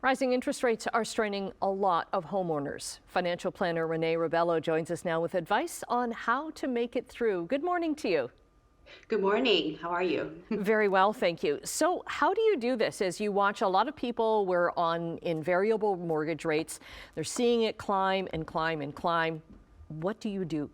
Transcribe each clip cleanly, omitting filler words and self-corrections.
Rising interest rates are straining a lot of homeowners. Financial planner Renee Rebelo joins us now with advice on how to make it through. Good morning to you. Good morning. How are you? Very well, thank you. So how do you do this as you watch a lot of people were in variable mortgage rates? They're seeing it climb and climb and climb. What do you do?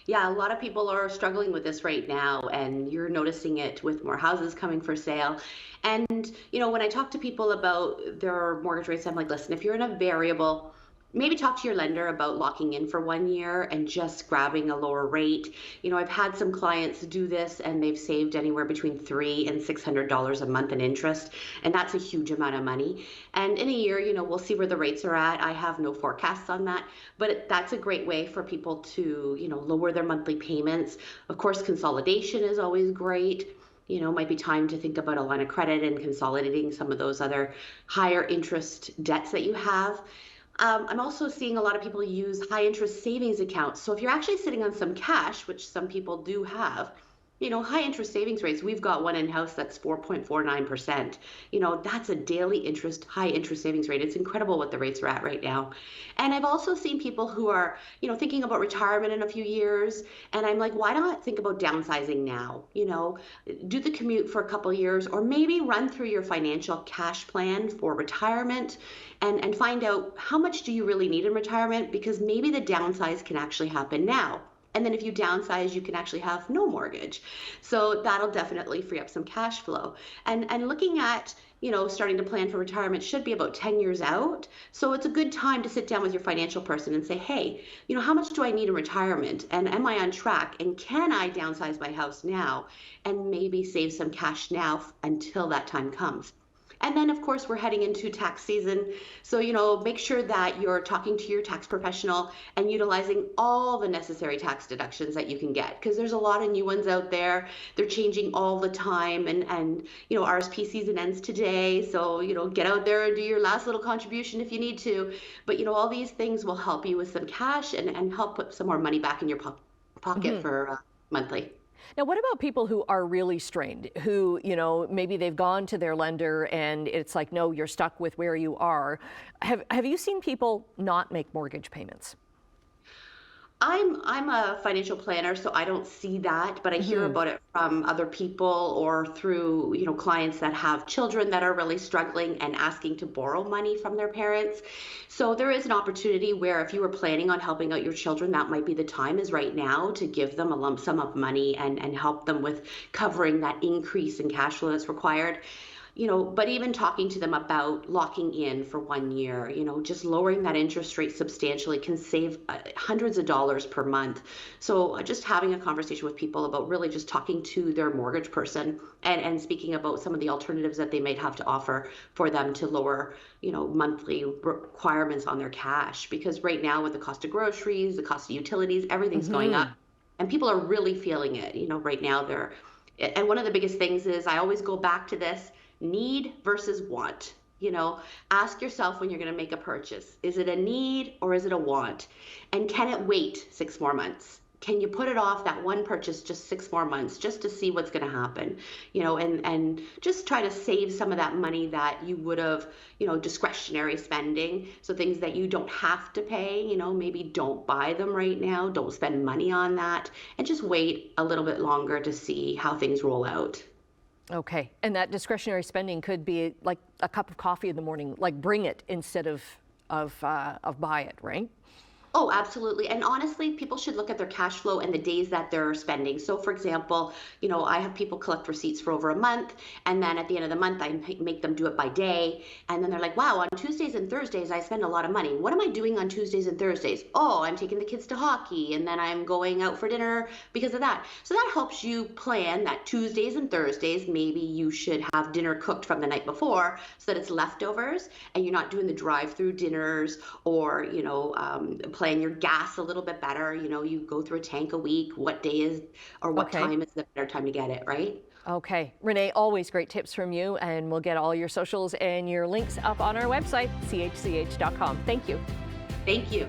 Yeah, a lot of people are struggling with this right now, and you're noticing it with more houses coming for sale. And, when I talk to people about their mortgage rates, I'm like, listen, if you're in a variable, maybe talk to your lender about locking in for 1 year and just grabbing a lower rate. I've had some clients do this and they've saved anywhere between $300 and $600 a month in interest, and that's a huge amount of money. And in a year, we'll see where the rates are at. I have no forecasts on that, but that's a great way for people to, lower their monthly payments. Of course, consolidation is always great. Might be time to think about a line of credit and consolidating some of those other higher interest debts that you have. I'm also seeing a lot of people use high interest savings accounts. So if you're actually sitting on some cash, which some people do have, high interest savings rates, we've got one in house that's 4.49%. That's a daily interest, high interest savings rate. It's incredible what the rates are at right now. And I've also seen people who are, thinking about retirement in a few years. And I'm like, why not think about downsizing now? Do the commute for a couple of years, or maybe run through your financial cash plan for retirement and find out how much do you really need in retirement, because maybe the downsize can actually happen now. And then if you downsize, you can actually have no mortgage. So that'll definitely free up some cash flow. And looking at, starting to plan for retirement should be about 10 years out. So it's a good time to sit down with your financial person and say, hey, how much do I need in retirement? And am I on track? And can I downsize my house now and maybe save some cash now until that time comes? And then, of course, we're heading into tax season. So, make sure that you're talking to your tax professional and utilizing all the necessary tax deductions that you can get, because there's a lot of new ones out there. They're changing all the time. And RSP season ends today. So, get out there and do your last little contribution if you need to. But, all these things will help you with some cash and help put some more money back in your pocket for monthly. Now, what about people who are really strained, who, maybe they've gone to their lender and it's like, no, you're stuck with where you are. Have you seen people not make mortgage payments? I'm a financial planner, so I don't see that, but I hear about it from other people or through, clients that have children that are really struggling and asking to borrow money from their parents. So there is an opportunity where if you were planning on helping out your children, that might be the time is right now to give them a lump sum of money and help them with covering that increase in cash flow that's required. But even talking to them about locking in for 1 year, just lowering that interest rate substantially can save hundreds of dollars per month. So just having a conversation with people about really just talking to their mortgage person and speaking about some of the alternatives that they might have to offer for them to lower, monthly requirements on their cash. Because right now with the cost of groceries, the cost of utilities, everything's going up. And people are really feeling it, right now. And one of the biggest things is I always go back to this. Need versus want. Ask yourself when you're going to make a purchase, is it a need or is it a want? And can it wait 6 more months? Can you put it off, that one purchase, just 6 more months just to see what's going to happen? And just try to save some of that money that you would have, discretionary spending. So things that you don't have to pay, maybe don't buy them right now. Don't spend money on that, and just wait a little bit longer to see how things roll out. Okay, and that discretionary spending could be like a cup of coffee in the morning, like bring it instead of buy it, right? Oh, absolutely. And honestly, people should look at their cash flow and the days that they're spending. So for example, I have people collect receipts for over a month, and then at the end of the month, I make them do it by day. And then they're like, wow, on Tuesdays and Thursdays, I spend a lot of money. What am I doing on Tuesdays and Thursdays? Oh, I'm taking the kids to hockey, and then I'm going out for dinner because of that. So that helps you plan that Tuesdays and Thursdays, maybe you should have dinner cooked from the night before so that it's leftovers and you're not doing the drive-through dinners or, plan your gas a little bit better. You go through a tank a week. What day is, or what time is the better time to get it, right? Okay. Renee, always great tips from you, and we'll get all your socials and your links up on our website, chch.com. Thank you. Thank you.